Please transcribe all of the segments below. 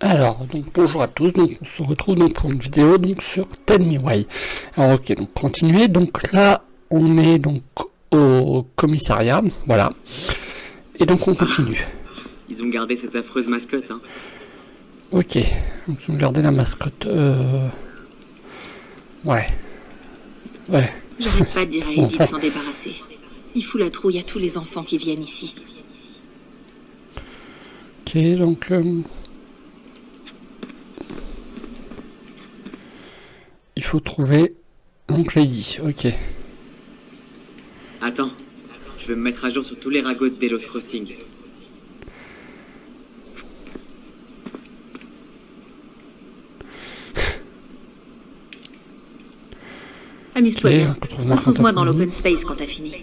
Alors, donc bonjour à tous, donc on se retrouve donc pour une vidéo donc sur Tell Me Why. Alors ok, donc continuer, donc là on est donc au commissariat, voilà, et donc on continue. Ils ont gardé cette affreuse mascotte, hein. Ok, donc ils ont gardé la mascotte, ouais, ouais, J'arrête pas de dire à bon, Eddie de s'en débarrasser. Il fout la trouille à tous les enfants qui viennent ici. ok, donc il faut trouver donc Lady, ok. Attends, je vais me mettre à jour sur tous les ragots de Delos Crossing. Amuse-toi Ok, bien. on retrouve ma Retrouve-moi dans contact l'open space quand t'as fini.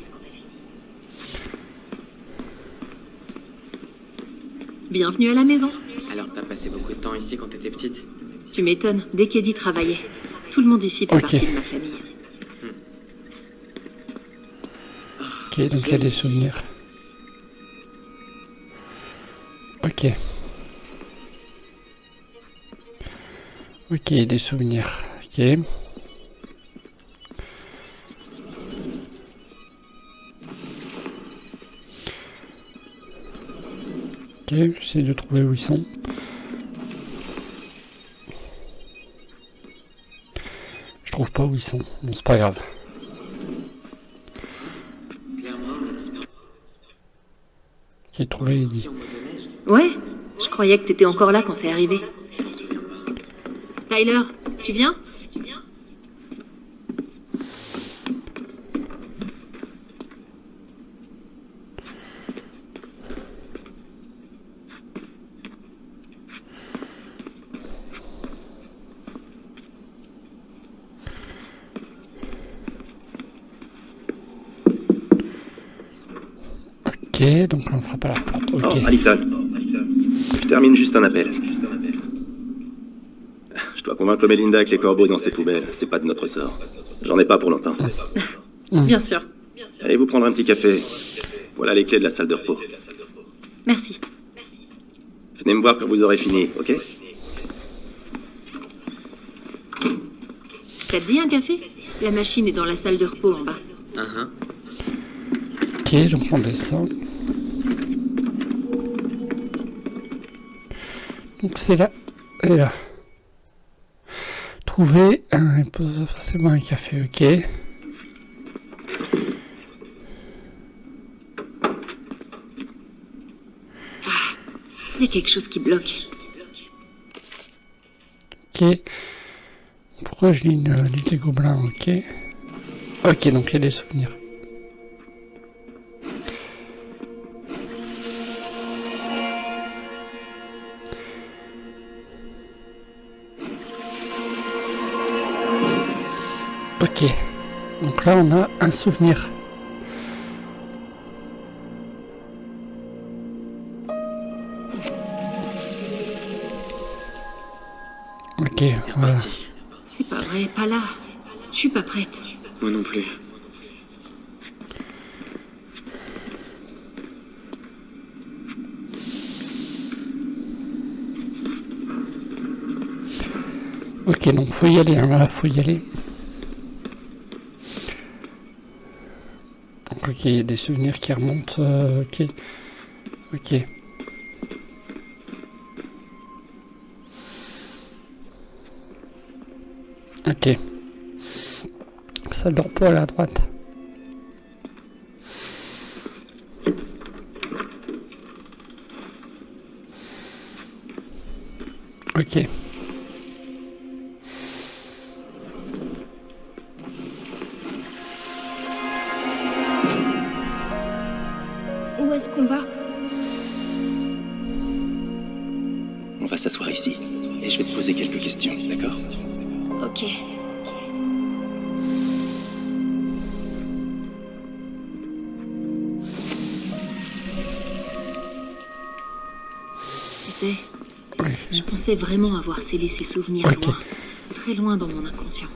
Bienvenue à la maison. Alors t'as passé beaucoup de temps ici quand t'étais petite? Tu m'étonnes, dès qu'Eddie travaillait. Tout le monde ici fait Ok. partie de ma famille. Ok, donc il y a des souvenirs. Ok. Ok, des souvenirs. Ok. Ok, j'essaie de trouver où ils sont. Je trouve pas où ils sont. Bon, c'est pas grave. Clairement, on a disparu. Ok, trouvé Eddie. Sur motoneige? Ouais, je croyais que t'étais encore là quand c'est arrivé. Tyler, tu viens? Ok, donc là on frappe à la porte. Ok. Oh, Allison. Je termine juste un appel. Je dois convaincre Melinda que les corbeaux dans ces poubelles, c'est pas de notre sort. J'en ai pas pour longtemps. Bien sûr. Allez vous prendre un petit café. Voilà les clés de la salle de repos. Merci. Venez me voir quand vous aurez fini, ok? T'as dit un café? La machine est dans la salle de repos en bas. Ok, donc on descend. Donc c'est là. Et là. Trouver un. Forcément un café, ok. Il y a quelque chose qui bloque. Ok. Pourquoi je lis une lutte des gobelins, ok. Ok, donc il y a des souvenirs. Ok. Donc là on a un souvenir. Ok, C'est voilà. reparti. C'est pas vrai, pas là. Je suis pas prête. Moi non plus. Ok, donc faut y aller, hein, là, faut y aller. Donc ok, il y a des souvenirs qui remontent, ok. Ok. Ok. Ça dort pas à la droite. Ok. Où est-ce qu'on va? On va s'asseoir ici. Et je vais te poser quelques questions, d'accord? Ok. Tu sais, Oui. je pensais vraiment avoir scellé ces souvenirs Ok. loin. Très loin dans mon inconscient.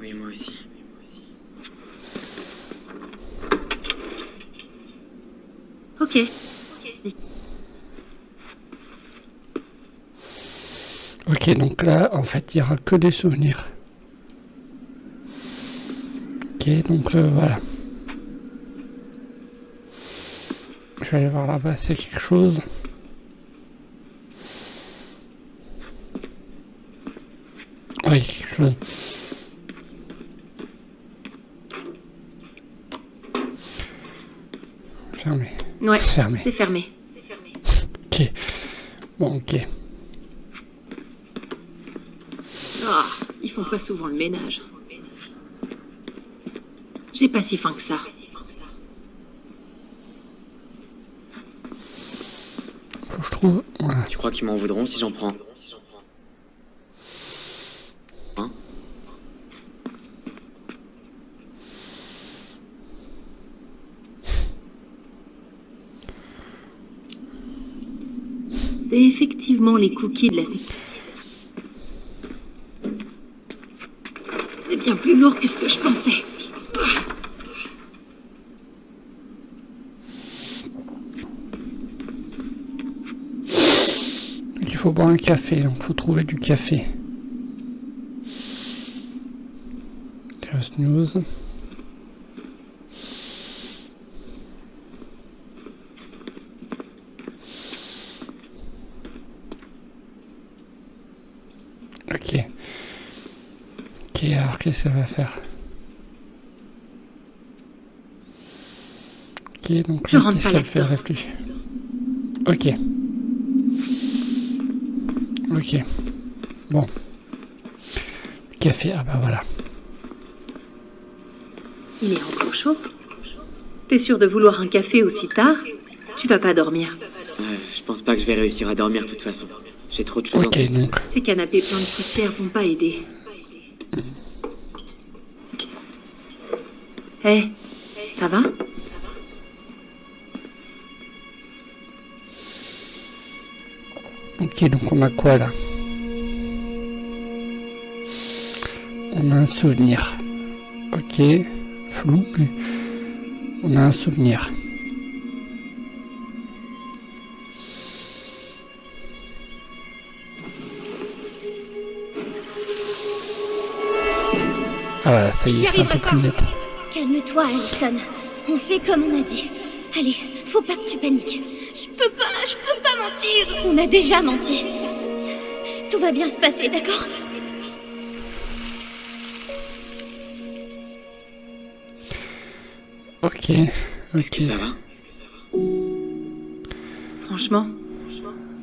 Oui, moi aussi. Ok. Ok, donc là, en fait, il n'y aura que des souvenirs. Ok, donc voilà. Je vais aller voir là-bas, c'est quelque chose. Oui, quelque chose. Fermé. Ouais, Fermé. c'est fermé. Ok. Bon, ok. Ah, ils font pas souvent le ménage. J'ai pas si faim que ça. Faut que je trouve... Voilà. Tu crois qu'ils m'en voudront si j'en prends? Hein? C'est effectivement les cookies de la semaine. C'est bien plus lourd que ce que je pensais. Il faut boire un café, donc il faut trouver du café. Chaos News. Ok. Ok, alors qu'est-ce qu'elle va faire? Ok, donc Je là, rentre qu'est-ce pas qu'elle fait là-dedans. réfléchir? Ok. Ok. Bon. Café, ah bah voilà. Il est encore chaud. T'es sûr de vouloir un café aussi tard? Tu vas pas dormir. Je pense pas que je vais réussir à dormir de toute façon. J'ai trop de choses en Ok, tête. donc. Ces canapés pleins de poussière vont pas aider. Hé, ça va? Ok, donc on a quoi là? On a un souvenir. Ok, flou, mais on a un souvenir. Ah voilà, ça y J'y est, c'est un peu arriverai plus pas. net. Calme-toi, Allison. On fait comme on a dit. Allez, faut pas que tu paniques. Je peux pas mentir. On a déjà menti. Tout va bien se passer, d'accord? Ok, Est-ce que ok. ça va? Franchement,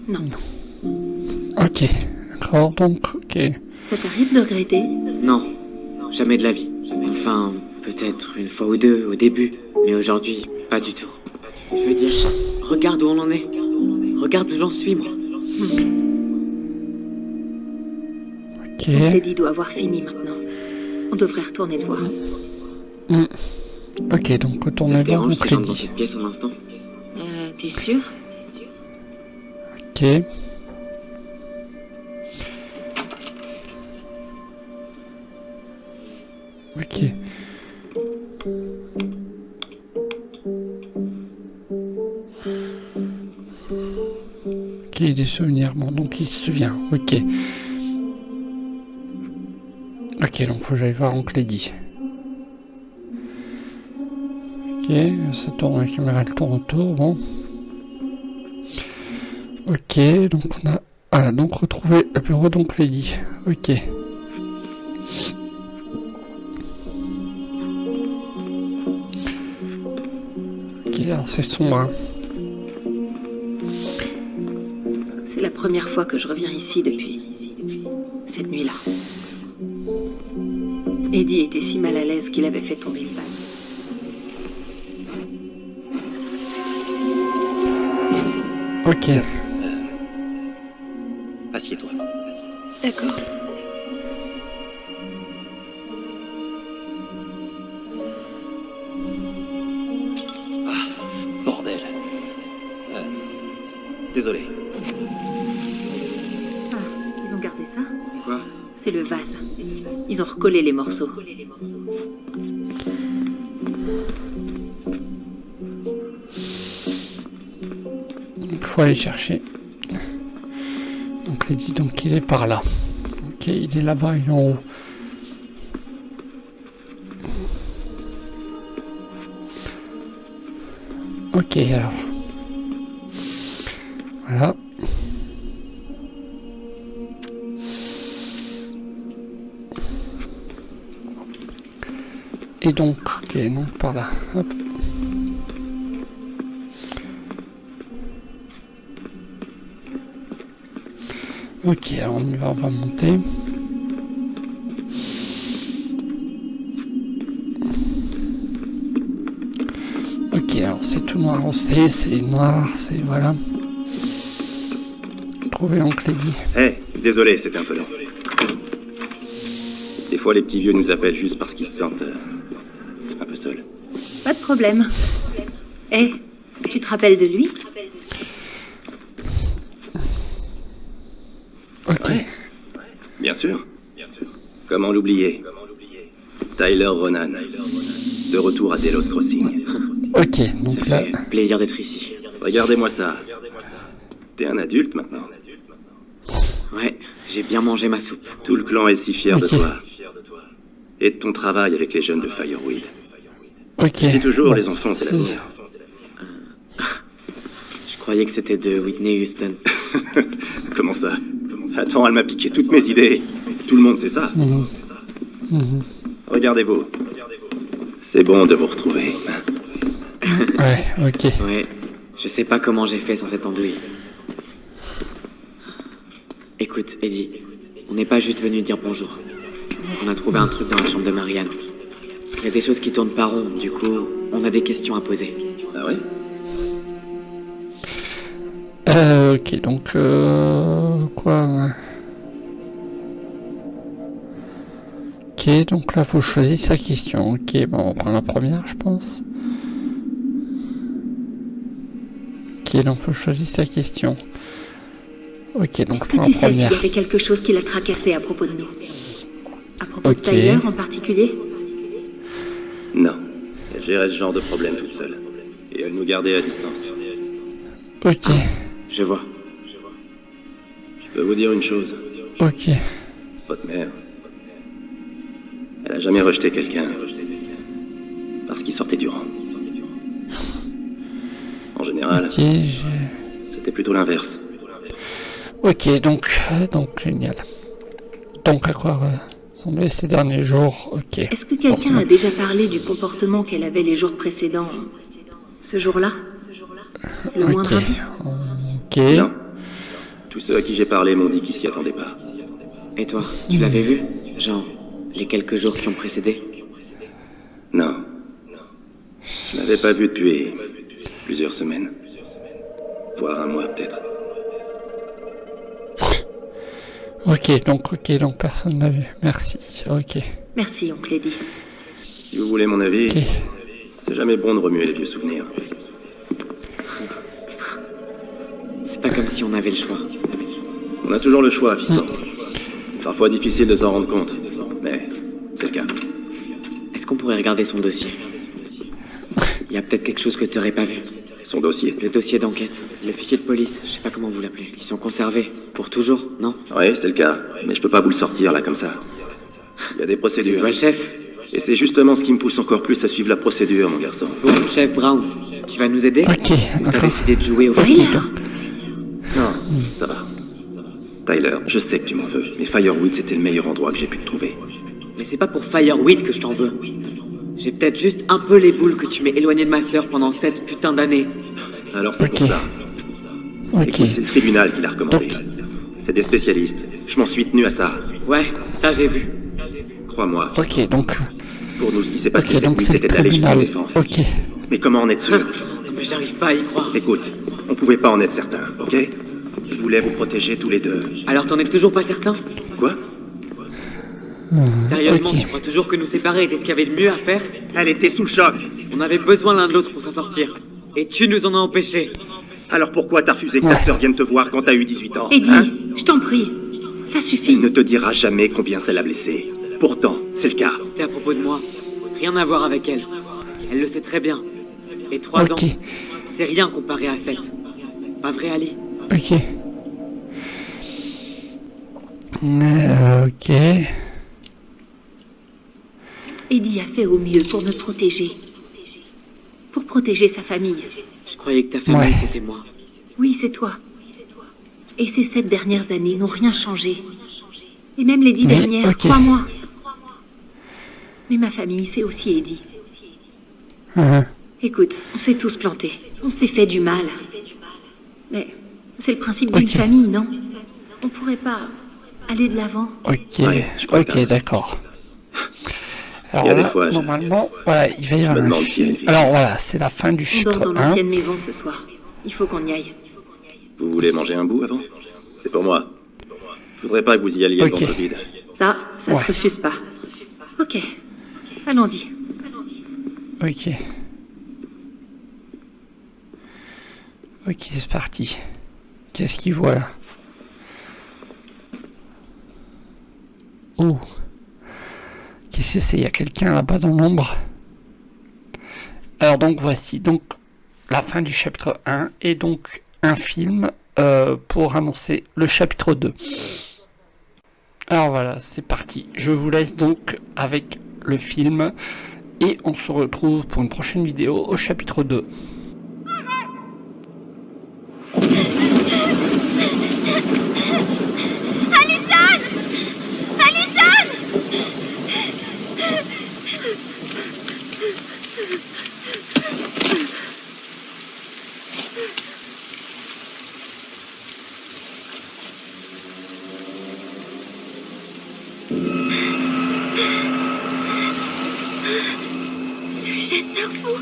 non. Ok, d'accord, donc, ok. Ça t'arrive de regretter? Non, jamais de la vie. Enfin, peut-être une fois ou deux au début, mais aujourd'hui, pas du tout. Je veux dire, regarde où on en est. Regarde où j'en suis, moi. Ok. Lady doit avoir fini maintenant. On devrait retourner le voir. Ok, donc Ça retournez te voir dérange mon si j'entre dans crédit. cette pièce un instant? T'es sûr? Ok. Ok. Ok, des souvenirs. Bon, donc il se souvient. Ok. Ok, donc faut que j'aille voir Oncle Eddie. Ok, ça tourne, la caméra elle tourne autour, bon. Ok, donc on a... Voilà, donc retrouver le bureau d'Oncle Eddie. Ok. Ok, alors c'est sombre, hein. C'est la première fois que je reviens ici depuis cette nuit-là. Eddie était si mal à l'aise qu'il avait fait tomber le balle. Ok. Assieds-toi. D'accord. Bordel. Désolé. Ah, ils ont gardé ça? Quoi? C'est le vase. Ils ont recollé les morceaux. Il faut aller chercher. Donc Clédy, donc il est par là. Ok, il est là-bas, il est en haut. Ok, alors. Voilà. Et donc, ok, donc par là. Hop. Ok, alors on va monter. Ok, alors c'est tout noir, on sait, c'est noir, c'est voilà. Trouver en Clédy. Désolé, c'était un peu long. Des fois, les petits vieux nous appellent juste parce qu'ils se sentent un peu seuls. Pas de problème. Tu te rappelles de lui? Ok. Bien sûr. Comment l'oublier? Tyler Ronan, de retour à Delos Crossing. Ok, donc Ça là. fait plaisir d'être ici. Regardez-moi ça. T'es un adulte maintenant. Ouais, j'ai bien mangé ma soupe. Tout le clan est si fier de Ok. toi. Et de ton travail avec les jeunes de Fireweed. Ok. Je dis toujours, Bon. les enfants, c'est l'avenir. Je croyais que c'était de Whitney Houston. Comment ça? Attends, elle m'a piqué toutes mes idées. Tout le monde sait ça. Regardez-vous. C'est bon de vous retrouver. Ouais, ok. Ouais, je sais pas comment j'ai fait sans cette andouille. Écoute, Eddie, on n'est pas juste venu dire bonjour. On a trouvé un truc dans la chambre de Marianne. Il y a des choses qui tournent pas rond, du coup, on a des questions à poser. Ah ouais? Ok, donc quoi? Ok, donc là faut choisir sa question. Ok, bon, on prend la première, je pense. Ok, donc faut choisir sa question. Ok, donc Est-ce on prend que tu la sais s'il y première. avait quelque chose qui l'a tracassé à propos de nous? À propos Ok. de Tyler en particulier? Non. Elle gérait ce genre de problème toute seule. Et elle nous gardait à distance. Ok, Je vois. Je peux vous dire une chose. ok, Votre mère, elle a jamais rejeté quelqu'un parce qu'il sortait du rang. En général, ok, c'était plutôt l'inverse. ok, donc génial. Donc à quoi ressemblaient ces derniers jours? Ok. Est-ce que quelqu'un Forcément. a déjà parlé du comportement qu'elle avait les jours précédents? Ce jour-là? Le Ok. moindre indice? Ok. Non. Tous ceux à qui j'ai parlé m'ont dit qu'ils s'y attendaient pas. Et toi, tu l'avais vu? Genre, les quelques jours qui ont précédé? Non. Je l'avais pas vu depuis plusieurs semaines. Voire un mois peut-être. Ok, donc personne n'a vu. Merci. Ok. Merci, oncle Eddie. Si vous voulez mon avis, Ok. c'est jamais bon de remuer les vieux souvenirs. C'est pas comme si on avait le choix. On a toujours le choix, fiston. C'est parfois difficile de s'en rendre compte, mais c'est le cas. Est-ce qu'on pourrait regarder son dossier? Il y a peut-être quelque chose que tu n'aurais pas vu. Son dossier. Le dossier d'enquête, le fichier de police, je sais pas comment vous l'appelez. Ils sont conservés. Pour toujours, non? Ouais, c'est le cas, mais je peux pas vous le sortir là comme ça. Il y a des C'est procédures. toi le chef? Et c'est justement ce qui me pousse encore plus à suivre la procédure, mon garçon. Bon, chef Brown, tu vas nous aider? Ok, Ou t'as d'accord. décidé de jouer au Tyler! Non, ça va. Tyler, je sais que tu m'en veux, mais Fireweed c'était le meilleur endroit que j'ai pu te trouver. Mais c'est pas pour Fireweed que je t'en veux. J'ai peut-être juste un peu les boules que tu m'aies éloigné de ma sœur pendant 7 putains d'années. Alors c'est Ok. pour ça. Ok. Écoute, c'est le tribunal qui l'a recommandé. Donc- C'est des spécialistes. Je m'en suis tenu à ça. Ouais, ça j'ai vu. Crois-moi, fiston. Ok, donc. Pour nous, ce qui s'est passé Ok, cette donc nuit, c'est le c'était de la légitime tribunal. défense. Ok. Mais comment en être sûr? Mais j'arrive pas à y croire. Écoute, on pouvait pas en être certain, ok? Je voulais vous protéger tous les deux. Alors t'en es toujours pas certain? Quoi? Sérieusement, ok. tu crois toujours que nous séparer était ce qu'il y avait de mieux à faire? Elle était sous le choc. On avait besoin l'un de l'autre pour s'en sortir. Et tu nous en as empêchés. Alors pourquoi t'as refusé que ta sœur vienne te voir quand t'as eu 18 ans? Eddie, hein? je t'en prie. Ça suffit. Elle ne te dira jamais combien ça l'a blessée. Pourtant, c'est le cas. C'était à propos de moi. Rien à voir avec elle. Elle le sait très bien. Et 3 Ok. ans, c'est rien comparé à 7. Pas vrai, Ali? Ok. Ok. Eddie a fait au mieux pour me protéger. Pour protéger sa famille. Je croyais que ta famille, Ouais. c'était moi. Oui, c'est toi. Et ces 7 dernières années n'ont rien changé. Et même les 10 Mais, dernières, ok. crois-moi. Mais ma famille, c'est aussi Eddie. Hein. Écoute, on s'est tous plantés. On s'est fait du mal. Mais c'est le principe d'une Ok. famille, non? On pourrait pas aller de l'avant? Ok, Ouais, je crois que t'as ok, raison. d'accord. Alors Il y a des là, fois, je- normalement, voilà, il va y Je avoir me un demande qui a une film. vie. Alors voilà, c'est la fin du On dort chapitre dans 1. l'ancienne maison ce soir. Il faut qu'on y aille. Vous voulez manger un bout avant? C'est pour moi. Je voudrais pas que vous y alliez le Ok. ventre vide. Ça se Ouais. refuse pas. Ok, allons-y. Ok. Ok, c'est parti. Qu'est-ce qu'il voit là? Oh. Qu'est-ce que c'est? Il y a quelqu'un là-bas dans l'ombre. Alors donc voici donc la fin du chapitre 1 et donc un film pour annoncer le chapitre 2. Alors voilà, c'est parti. Je vous laisse donc avec le film et on se retrouve pour une prochaine vidéo au chapitre 2. Allison! Allison! Le chasseur fou!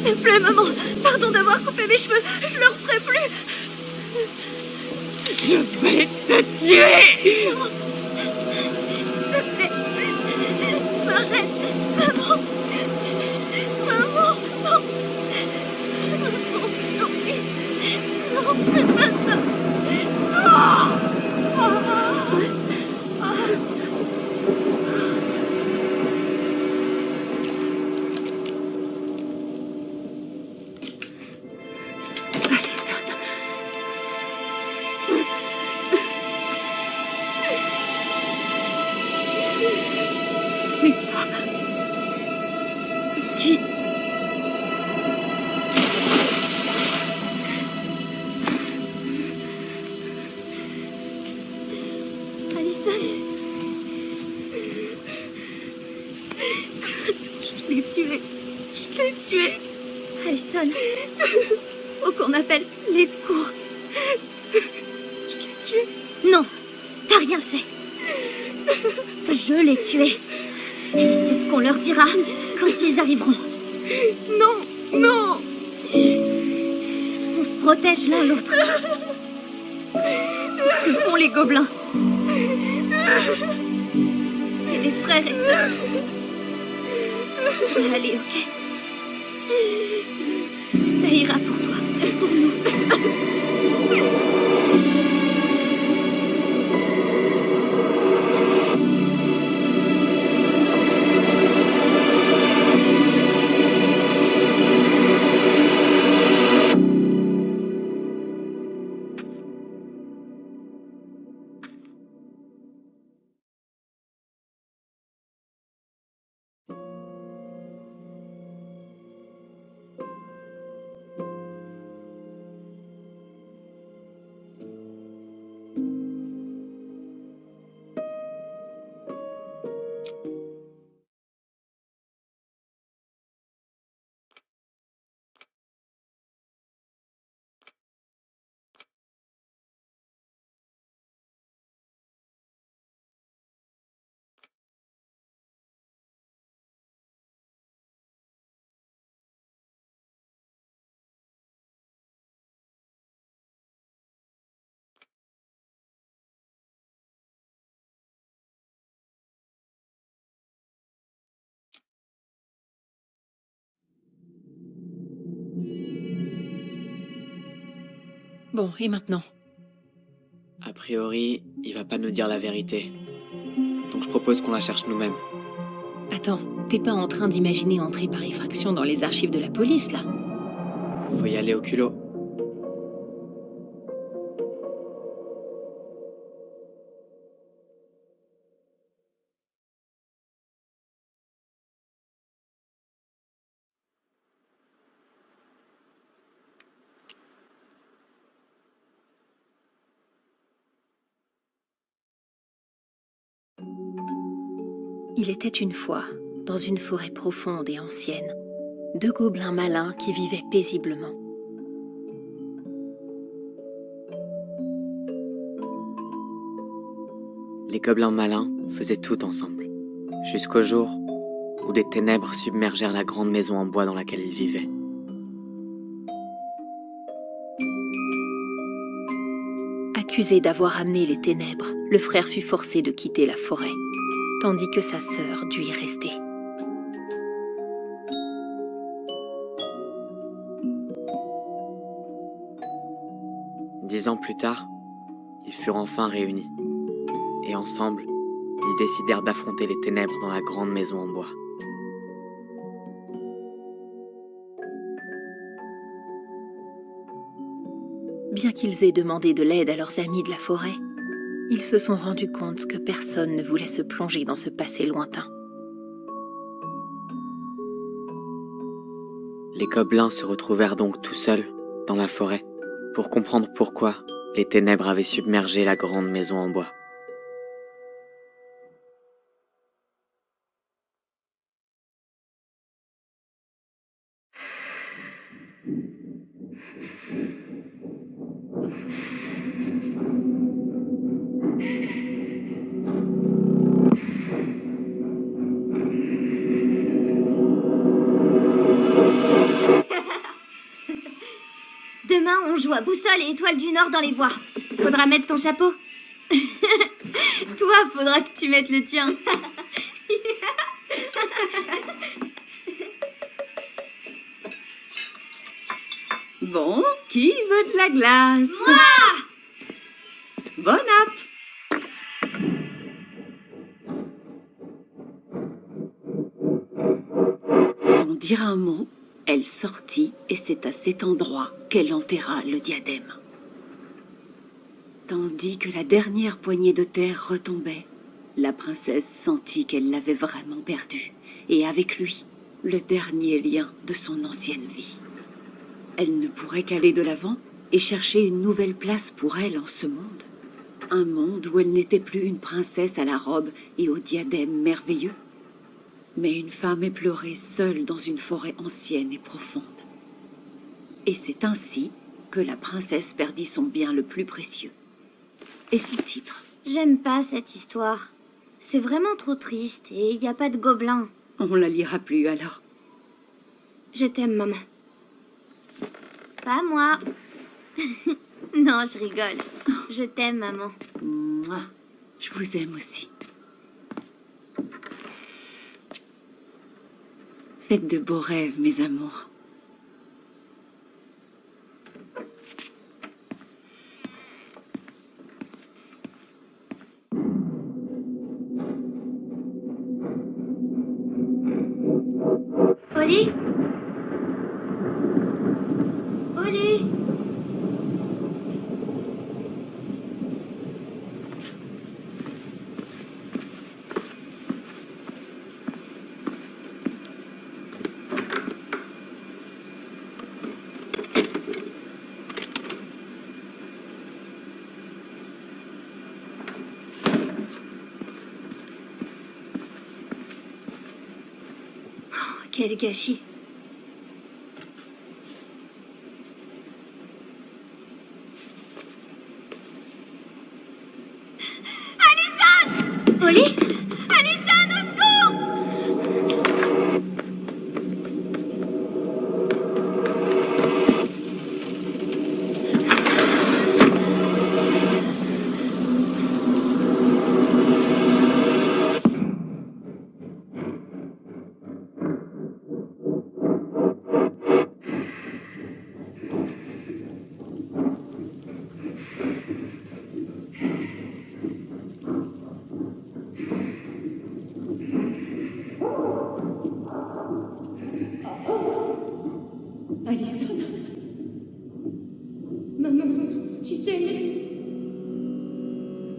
S'il te plaît, maman, pardon d'avoir coupé mes cheveux, je le referai plus. Je vais te tuer. Non. S'il te plaît, arrête, maman. Maman, non. Maman, je t'en prie. Non, fais pas ça. Allison. Ce n'est pas ce qui... Allison. Je l'ai tué. Je l'ai tué. Allison. Faut qu'on appelle les secours. Je l'ai tué. Non, t'as rien fait. Je l'ai tué. Et c'est ce qu'on leur dira quand ils arriveront. Non, non. On se protège l'un l'autre. C'est ce que font les gobelins. Et les frères et sœurs. Allez, ok. Ça ira pour toi, pour nous. Bon, et maintenant? priori, il va pas nous dire la vérité. Donc je propose qu'on la cherche nous-mêmes. Attends, t'es pas en train d'imaginer entrer par effraction dans les archives de la police, là? Faut y aller au culot. Il était une fois, dans une forêt profonde et ancienne, 2 gobelins malins qui vivaient paisiblement. Les gobelins malins faisaient tout ensemble. Jusqu'au jour où des ténèbres submergèrent la grande maison en bois dans laquelle ils vivaient. Accusé d'avoir amené les ténèbres, le frère fut forcé de quitter la forêt, tandis que sa sœur dut y rester. Dix ans plus tard, ils furent enfin réunis. Et ensemble, ils décidèrent d'affronter les ténèbres dans la grande maison en bois. Bien qu'ils aient demandé de l'aide à leurs amis de la forêt, ils se sont rendus compte que personne ne voulait se plonger dans ce passé lointain. Les gobelins se retrouvèrent donc tout seuls dans la forêt pour comprendre pourquoi les ténèbres avaient submergé la grande maison en bois. Demain, on joue à boussole et étoile du Nord dans les bois. Faudra mettre ton chapeau. Toi, faudra que tu mettes le tien. Bon, qui veut de la glace? Moi! Bon app! Sans dire un mot, elle sortit et c'est à cet endroit qu'elle enterra le diadème. Tandis que la dernière poignée de terre retombait, la princesse sentit qu'elle l'avait vraiment perdu, et avec lui, le dernier lien de son ancienne vie. Elle ne pourrait qu'aller de l'avant et chercher une nouvelle place pour elle en ce monde. Un monde où elle n'était plus une princesse à la robe et au diadème merveilleux, mais une femme éplorée seule dans une forêt ancienne et profonde. Et c'est ainsi que la princesse perdit son bien le plus précieux. Et son titre. J'aime pas cette histoire. C'est vraiment trop triste et il n'y a pas de gobelins. On la lira plus alors. Je t'aime, maman. Pas moi. Non, je rigole. Je t'aime, maman. Mouah, je vous aime aussi. Faites de beaux rêves, mes amours. Oli? Oli? Quel gâchis. Alison! Oli? Alison, au secours!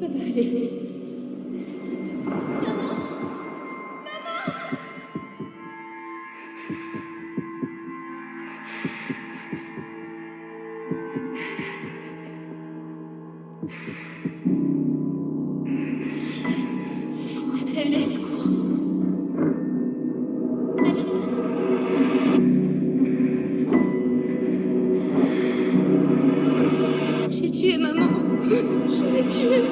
Ça va aller. Les secours. Alison. J'ai tué maman. Je l'ai tuée.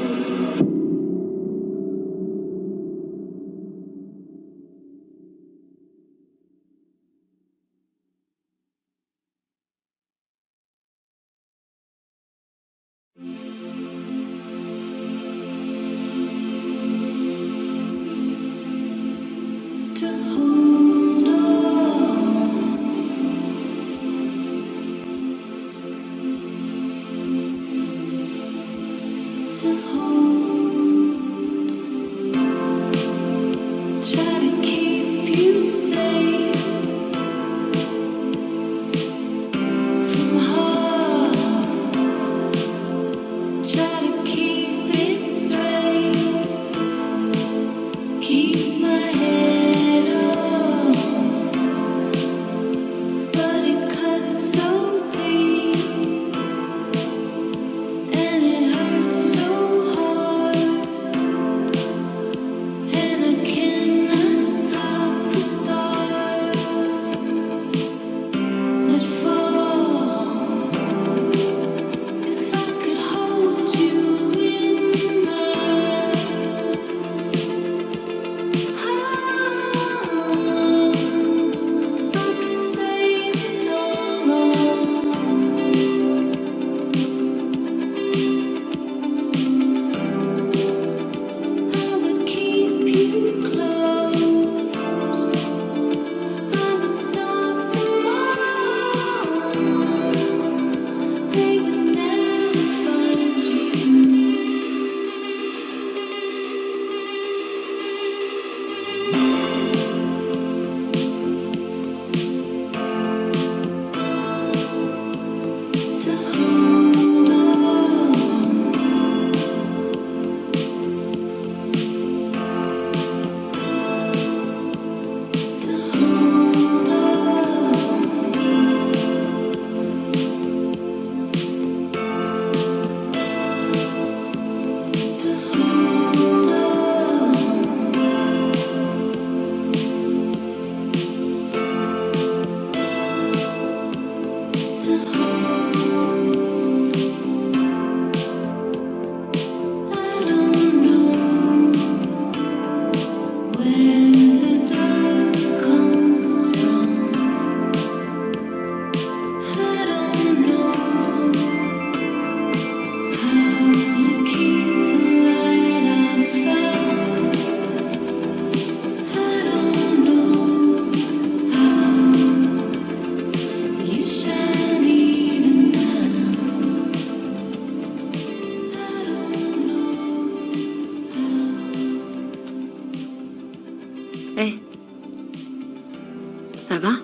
Ça va?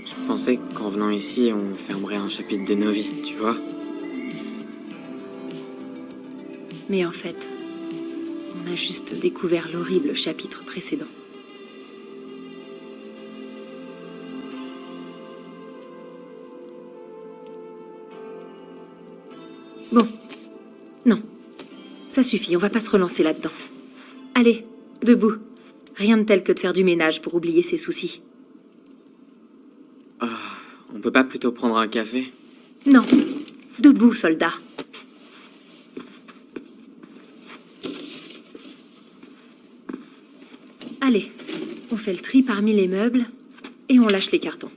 Je pensais qu'en venant ici, on fermerait un chapitre de nos vies, tu vois. Mais en fait, on a juste découvert l'horrible chapitre précédent. Bon. Non. Ça suffit, on va pas se relancer là-dedans. Allez, debout. Rien de tel que de faire du ménage pour oublier ses soucis. On peut pas plutôt prendre un café? Non. Debout, soldat. Allez, on fait le tri parmi les meubles et on lâche les cartons.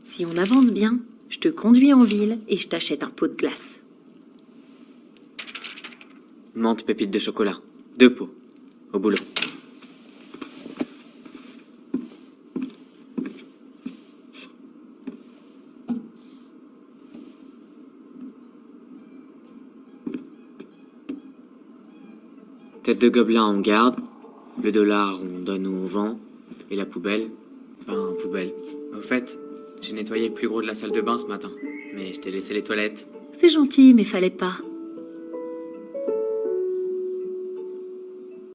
Si on avance bien, je te conduis en ville et je t'achète un pot de glace. Menthe, pépites de chocolat. 2 pots. Au boulot. Tête de gobelin, on garde. Le dollar, on donne ou on vend. Et la poubelle, poubelle. Au fait, j'ai nettoyé le plus gros de la salle de bain ce matin. Mais je t'ai laissé les toilettes. C'est gentil, mais fallait pas.